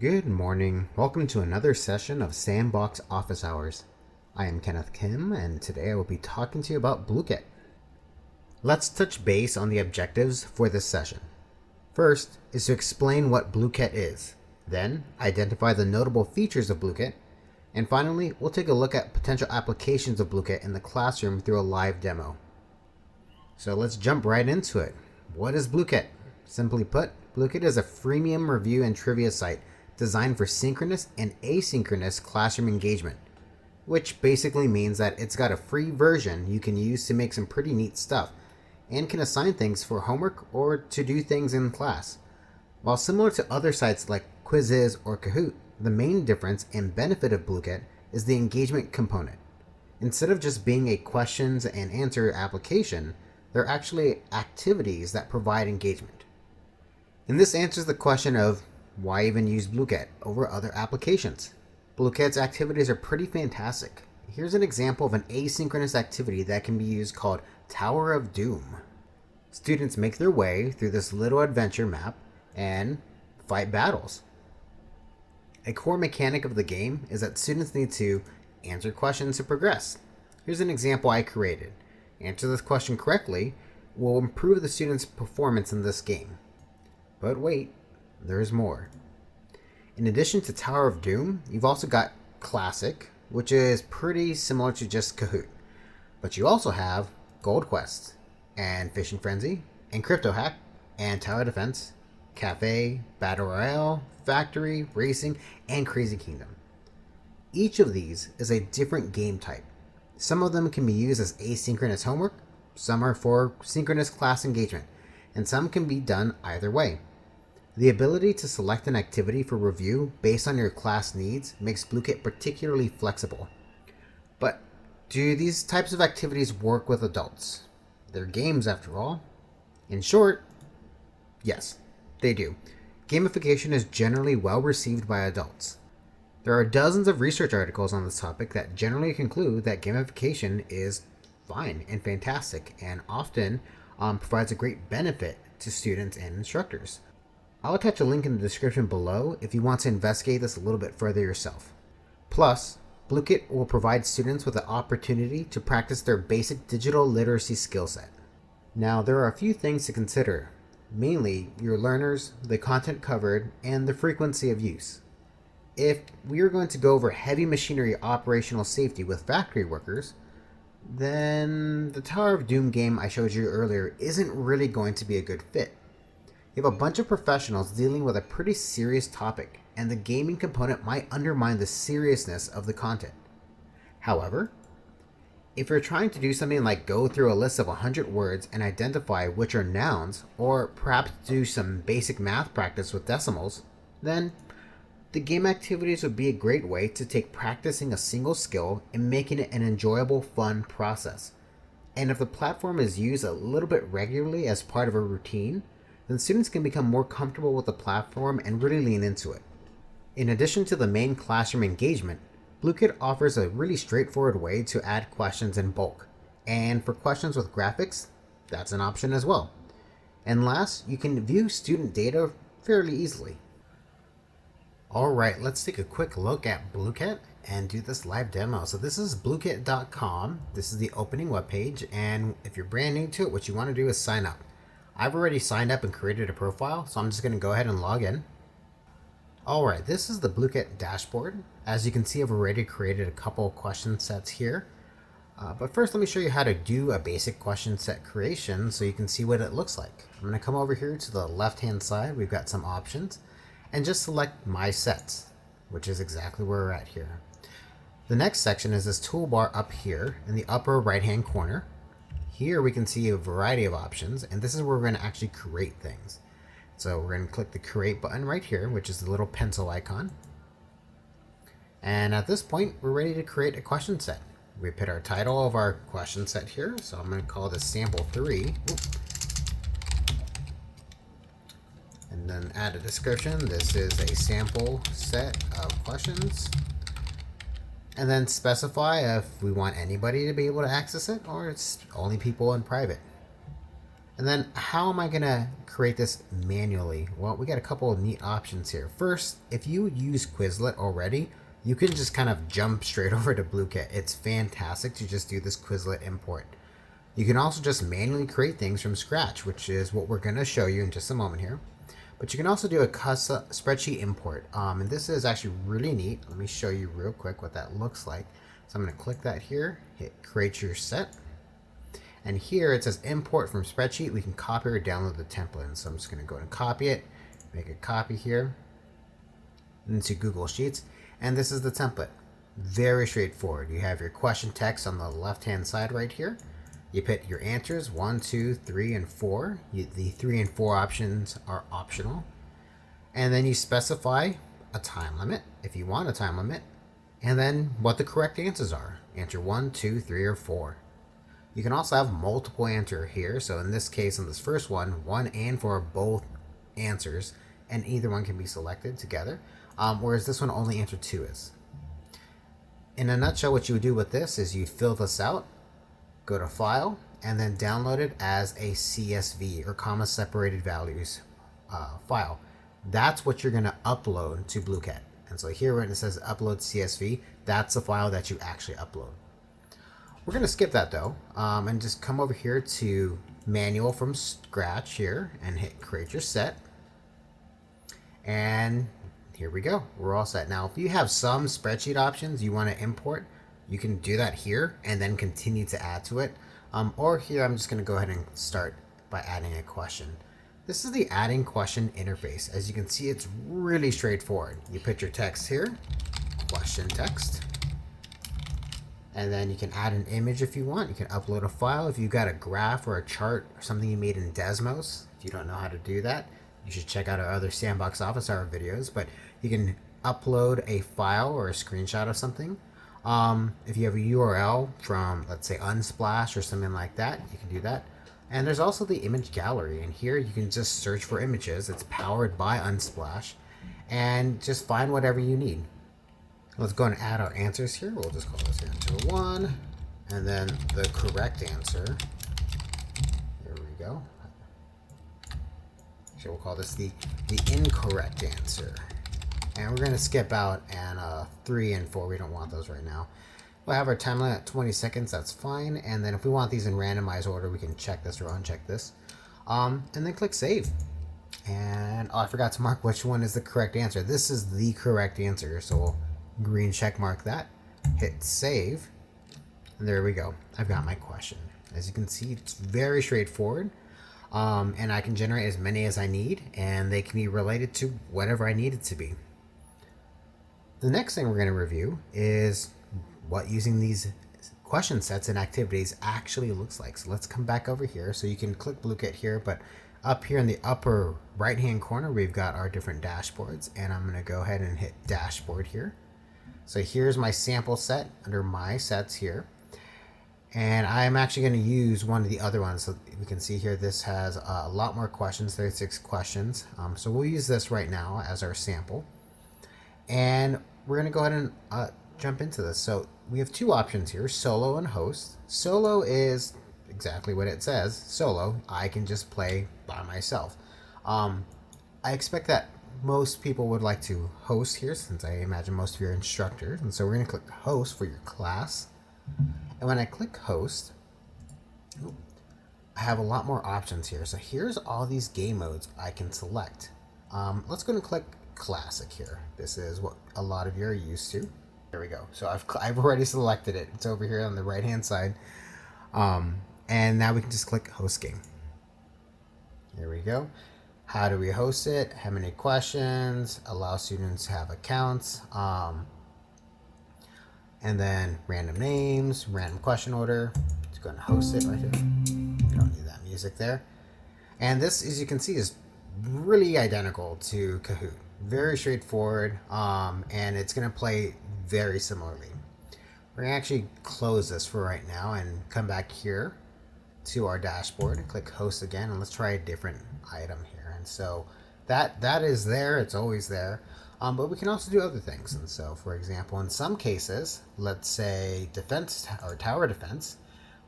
Good morning. Welcome to another session of Sandbox Office Hours. I am Kenneth Kim, and today I will be talking to you about Blooket. Let's touch base on the objectives for this session. First is to explain what Blooket is, then identify the notable features of Blooket, and finally, we'll take a look at potential applications of Blooket in the classroom through a live demo. So let's jump right into it. What is Blooket? Simply put, Blooket is a freemium review and trivia site designed for synchronous and asynchronous classroom engagement, which basically means that it's got a free version you can use to make some pretty neat stuff and can assign things for homework or to do things in class. While similar to other sites like Quizzes or Kahoot, the main difference and benefit of Blooket is the engagement component. Instead of just being a questions and answer application, they're actually activities that provide engagement. And this answers the question of why even use Blooket over other applications? Blooket's activities are pretty fantastic. Here's an example of an asynchronous activity that can be used called Tower of Doom. Students make their way through this little adventure map and fight battles. A core mechanic of the game is that students need to answer questions to progress. Here's an example I created. Answer this question correctly will improve the student's performance in this game. But wait, there's more. In addition to Tower of Doom, you've also got Classic, which is pretty similar to just Kahoot. But you also have Gold Quest, and Fishing Frenzy, and Crypto Hack, and Tower Defense, Cafe, Battle Royale, Factory, Racing, and Crazy Kingdom. Each of these is a different game type. Some of them can be used as asynchronous homework, some are for synchronous class engagement, and some can be done either way. The ability to select an activity for review based on your class needs makes Blooket particularly flexible. But do these types of activities work with adults? They're games after all. In short, yes, they do. Gamification is generally well received by adults. There are dozens of research articles on this topic that generally conclude that gamification is fine and fantastic and often provides a great benefit to students and instructors. I'll attach a link in the description below if you want to investigate this a little bit further yourself. Plus, Blooket will provide students with an opportunity to practice their basic digital literacy skill set. Now, there are a few things to consider, mainly your learners, the content covered, and the frequency of use. If we are going to go over heavy machinery operational safety with factory workers, then the Tower of Doom game I showed you earlier isn't really going to be a good fit. You have a bunch of professionals dealing with a pretty serious topic, and the gaming component might undermine the seriousness of the content. However, if you're trying to do something like go through a list of 100 words and identify which are nouns, or perhaps do some basic math practice with decimals, then the game activities would be a great way to take practicing a single skill and making it an enjoyable, fun process. And if the platform is used a little bit regularly as part of a routine, then students can become more comfortable with the platform and really lean into it. In addition to the main classroom engagement, Blooket offers a really straightforward way to add questions in bulk. And for questions with graphics, that's an option as well. And last, you can view student data fairly easily. Alright, let's take a quick look at Blooket and do this live demo. So this is blooket.com. This is the opening webpage, and if you're brand new to it, what you want to do is sign up. I've already signed up and created a profile, so I'm just going to go ahead and log in. Alright, this is the Blooket dashboard. As you can see, I've already created a couple question sets here. But first, let me show you how to do a basic question set creation so you can see what it looks like. I'm going to come over here to the left-hand side. We've got some options, and just select My Sets, which is exactly where we're at here. The next section is this toolbar up here in the upper right-hand corner. Here we can see a variety of options, and this is where we're going to actually create things. So we're going to click the Create button right here, which is the little pencil icon. And at this point, we're ready to create a question set. We put our title of our question set here, so I'm going to call this Sample 3. And then add a description. This is a sample set of questions. And then specify if we want anybody to be able to access it or it's only people in private. And then how am I going to create this manually? Well, we got a couple of neat options here. First, if you use Quizlet already, you can just do this Quizlet kind of jump straight over to Blooket. It's fantastic to just do this Quizlet import. You can also just manually create things from scratch, which is what we're going to show you in just a moment here. But you can also do a custom spreadsheet import. And this is actually really neat. Let me show you real quick what that looks like. So I'm going to click that here, hit create your set. And here it says import from spreadsheet. We can copy or download the template. So I'm just going to go and copy it, make a copy here into Google Sheets. And this is the template. Very straightforward. You have your question text on the left-hand side right here. You put your answers 1, 2, 3, and 4. The 3 and 4 options are optional. And then you specify a time limit if you want a time limit. And then what the correct answers are. Answer 1, 2, 3, or 4. You can also have multiple answer here. So in this case, on this first one, 1 and 4 are both answers, and either one can be selected together. Whereas this one only answer 2 is. In a nutshell, what you would do with this is you fill this out, go to File, and then download it as a CSV or comma separated values file. That's what you're going to upload to Blooket. And so here when it says upload CSV, that's the file that you actually upload. We're going to skip that though, and just come over here to manual from scratch here and hit create your set. And here we go. We're all set. Now, if you have some spreadsheet options you want to import, you can do that here and then continue to add to it. Or here, I'm just going to go ahead and start by adding a question. This is the adding question interface. As you can see, it's really straightforward. You put your text here, question text. And then you can add an image if you want. You can upload a file. If you've got a graph or a chart or something you made in Desmos, if you don't know how to do that, you should check out our other Sandbox Office Hour videos. But you can upload a file or a screenshot of something. If you have a URL from, let's say, Unsplash or something like that, you can do that. And there's also the image gallery. And here you can just search for images. It's powered by Unsplash. And just find whatever you need. Let's go and add our answers here. We'll just call this answer 1. And then the correct answer. There we go. Actually, we'll call this the incorrect answer. And we're going to skip out and 3 and 4. We don't want those right now. We'll have our time limit at 20 seconds. That's fine. And then if we want these in randomized order, we can check this or uncheck this. And then click save. And I forgot to mark which one is the correct answer. This is the correct answer. So we'll green check mark that. Hit save. And there we go. I've got my question. As you can see, it's very straightforward. And I can generate as many as I need. And they can be related to whatever I need it to be. The next thing we're going to review is what using these question sets and activities actually looks like. So let's come back over here. So you can click Blooket here, but up here in the upper right hand corner, we've got our different dashboards, and I'm going to go ahead and hit dashboard here. So here's my sample set under my sets here. And I'm actually going to use one of the other ones. So we can see here, this has a lot more questions, 36 questions. So we'll use this right now as our sample. And we're going to go ahead and jump into this. So we have two options here, solo and host. Solo is exactly what it says, solo. I can just play by myself. I expect that most people would like to host here, since I imagine most of you are instructors. And so we're going to click host for your class. And when I click host, I have a lot more options here. So here's all these game modes I can select. Let's go and click classic here. This is what a lot of you are used to. There we go. So I've already selected it. It's over here on the right hand side. And now we can just click host game. There we go. How do we host it? How many questions? Allow students to have accounts. And then random names, random question order. Let's go and host it right here. We don't need that music there. And this, as you can see, is really identical to Kahoot. Very straightforward, and it's going to play very similarly. We're going to actually close this for right now and come back here to our dashboard and click host again, and let's try a different item here. And so that is there, it's always there. But we can also do other things. And so, for example, in some cases, let's say defense or tower defense,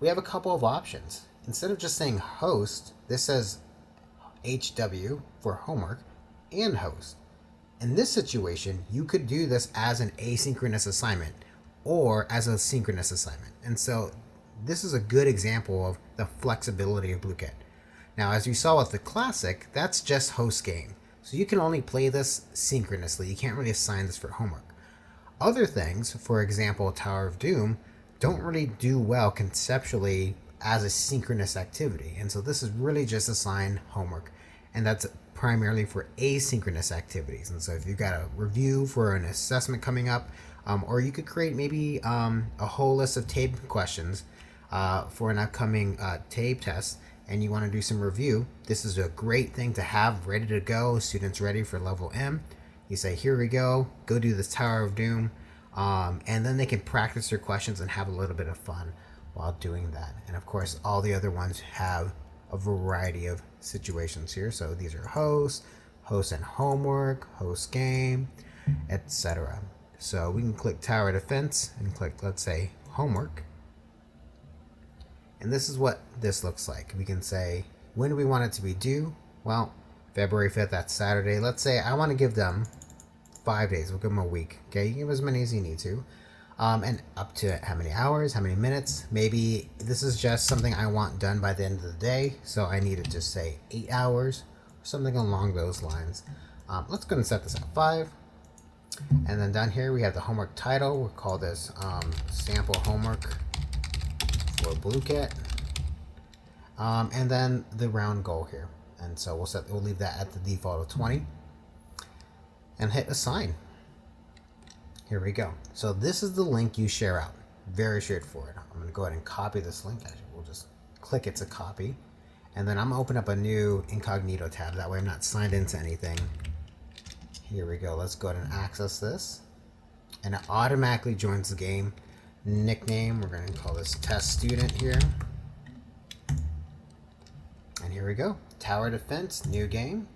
we have a couple of options. instead of just saying host, this says HW for homework and host. In this situation, you could do this as an asynchronous assignment or as a synchronous assignment. And so this is a good example of the flexibility of Blooket. Now, as you saw with the classic, that's just host game. So you can only play this synchronously. You can't really assign this for homework. Other things, for example, Tower of Doom, don't really do well conceptually as a synchronous activity. And so this is really just assigned homework. And that's primarily for asynchronous activities. And so if you've got a review for an assessment coming up, or you could create maybe a whole list of tape questions for an upcoming tape test, and you want to do some review, this is a great thing to have ready to go. Students ready for level M. You say, here we go do this Tower of Doom, and then they can practice their questions and have a little bit of fun while doing that. And of course, all the other ones have a variety of situations here. So these are host and homework, host game, etc. So we can click Tower Defense and click, let's say, homework. And this is what this looks like. We can say, when do we want it to be due? Well, February 5th, that's Saturday. Let's say I want to give them 5 days. We'll give them a week. Okay, you can give as many as you need to. And up to how many hours, how many minutes. Maybe this is just something I want done by the end of the day. So I need to just say 8 hours, or something along those lines. Let's go and set this at 5. And then down here we have the homework title. We'll call this sample homework for Blooket. And then the round goal here. And so we'll leave that at the default of 20. And hit assign. Here we go. So this is the link you share out. Very straightforward. I'm going to go ahead and copy this link. Actually, we'll just click it to copy. And then I'm going to open up a new incognito tab. That way I'm not signed into anything. Here we go. Let's go ahead and access this. And it automatically joins the game. Nickname, we're going to call this test student here. And here we go. Tower Defense, new game.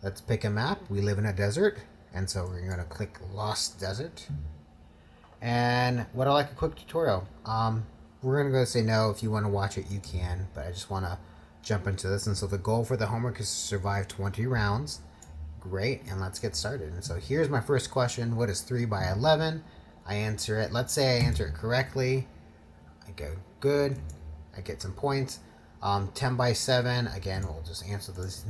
Let's pick a map. We live in a desert. And so we're going to click Lost Desert. And would I like a quick tutorial? We're going to go say no. If you want to watch it, you can. But I just want to jump into this. And so the goal for the homework is to survive 20 rounds. Great. And let's get started. And so here's my first question. What is 3 by 11? I answer it. Let's say I answer it correctly. I go good. I get some points. 10 by 7, again, we'll just answer this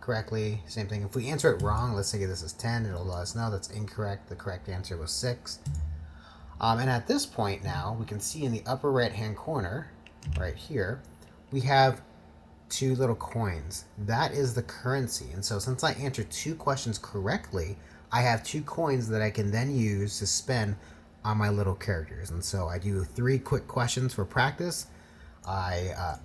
correctly. Same thing. If we answer it wrong, let's say this is 10, it'll let us know that's incorrect. The correct answer was 6. And at this point now, we can see in the upper right-hand corner, right here, we have 2 little coins. That is the currency. And so since I answered 2 questions correctly, I have 2 coins that I can then use to spend on my little characters. And so I do 3 quick questions for practice. I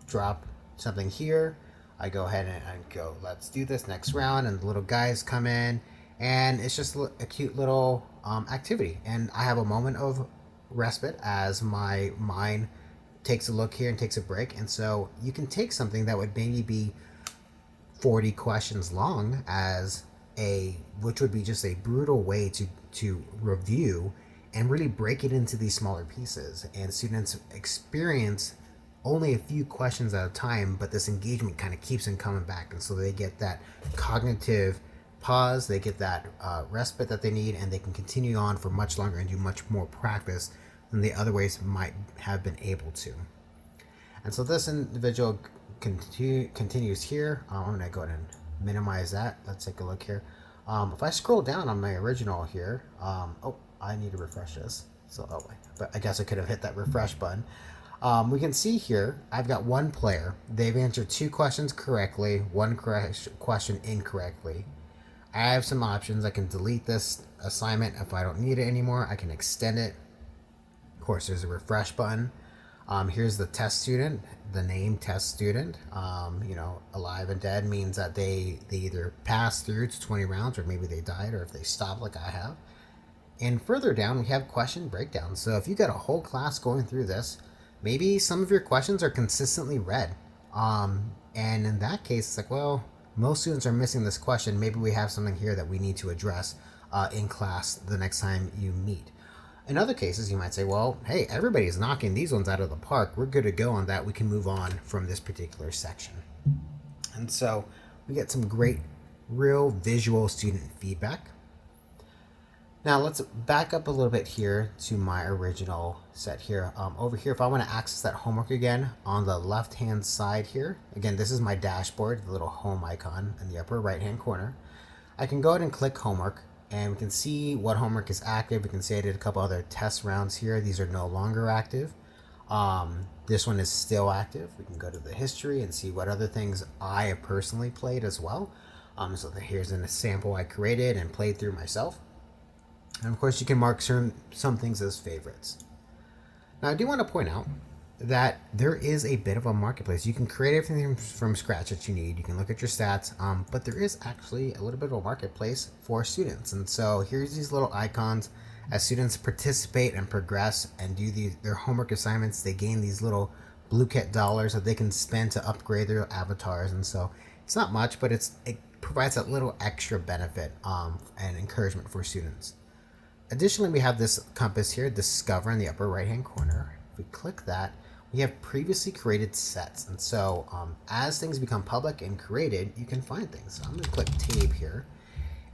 drop something here. I go ahead and go, let's do this next round, and the little guys come in, and it's just a cute little activity. And I have a moment of respite as my mind takes a look here and takes a break. And so you can take something that would maybe be 40 questions long which would be just a brutal way to review and really break it into these smaller pieces. And students experience only a few questions at a time, but this engagement kind of keeps them coming back. And so they get that cognitive pause, they get that respite that they need, and they can continue on for much longer and do much more practice than the other ways might have been able to. And so this individual continues here. I'm going to go ahead and minimize that. Let's take a look here. If I scroll down on my original here, I need to refresh this. But I guess I could have hit that refresh button. We can see here, I've got 1 player. They've answered 2 questions correctly, 1 question incorrectly. I have some options. I can delete this assignment if I don't need it anymore. I can extend it. Of course, there's a refresh button. Here's the test student, the name test student. Alive and dead means that they either passed through to 20 rounds, or maybe they died, or if they stopped like I have. And further down, we have question breakdown. So if you got a whole class going through this, maybe some of your questions are consistently read. And in that case, it's like, well, most students are missing this question. Maybe we have something here that we need to address in class the next time you meet. In other cases, you might say, well, hey, everybody's knocking these ones out of the park. We're good to go on that. We can move on from this particular section. And so we get some great real visual student feedback. Now let's back up a little bit here to my original set here. Over here, if I want to access that homework again, on the left-hand side here, again, this is my dashboard, the little home icon in the upper right-hand corner. I can go ahead and click homework, and we can see what homework is active. We can see I did a couple other test rounds here. These are no longer active. This one is still active. We can go to the history and see what other things I have personally played as well. So here's a sample I created and played through myself. And of course, you can mark some things as favorites. Now, I do want to point out that there is a bit of a marketplace. You can create everything from scratch that you need. You can look at your stats, but there is actually a little bit of a marketplace for students. And so here's these little icons. As students participate and progress and do their homework assignments, they gain these little Blooket dollars that they can spend to upgrade their avatars. And so it's not much, but it provides that little extra benefit and encouragement for students. Additionally, we have this compass here, Discover, in the upper right-hand corner. If we click that, we have previously created sets. And so as things become public and created, you can find things. So I'm going to click Tabe here.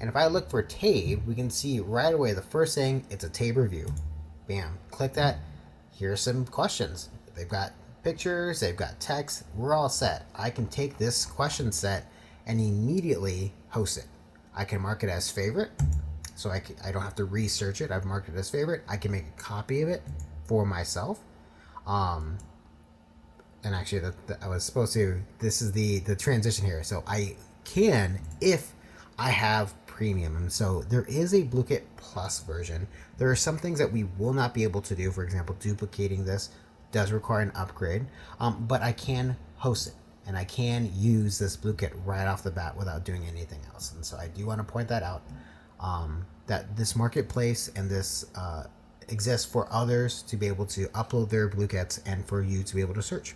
And if I look for Tabe, we can see right away the first thing, it's a Tabe review. Bam, click that. Here's some questions. They've got pictures, they've got text. We're all set. I can take this question set and immediately host it. I can mark it as favorite. So I don't have to research it. I've marked it as favorite. I can make a copy of it for myself. And actually, I was supposed to, this is the transition here. So I can, if I have premium. And so there is a Blooket Plus version. There are some things that we will not be able to do. For example, duplicating this does require an upgrade, but I can host it. And I can use this Blooket right off the bat without doing anything else. And so I do want to point that out. That this marketplace and this exists for others to be able to upload their Blookets and for you to be able to search.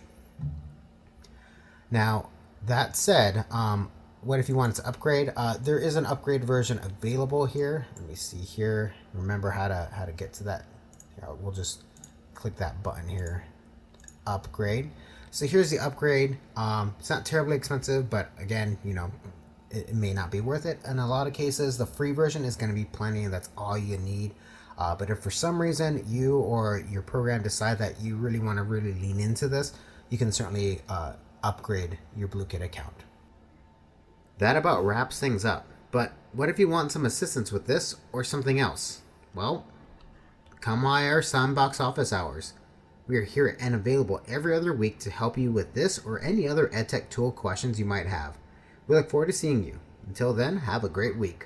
Now, that said, what if you wanted to upgrade? There is an upgrade version available here. Let me see here. Remember how to get to that. We'll just click that button here. Upgrade. So here's the upgrade. It's not terribly expensive, but again, it may not be worth it. In a lot of cases, the free version is going to be plenty, and that's all you need. But if for some reason you or your program decide that you really want to lean into this, you can certainly upgrade your Blooket account. That about wraps things up. But what if you want some assistance with this or something else? Well, come by our Sandbox Office Hours. We are here and available every other week to help you with this or any other EdTech tool questions you might have. We look forward to seeing you. Until then, have a great week.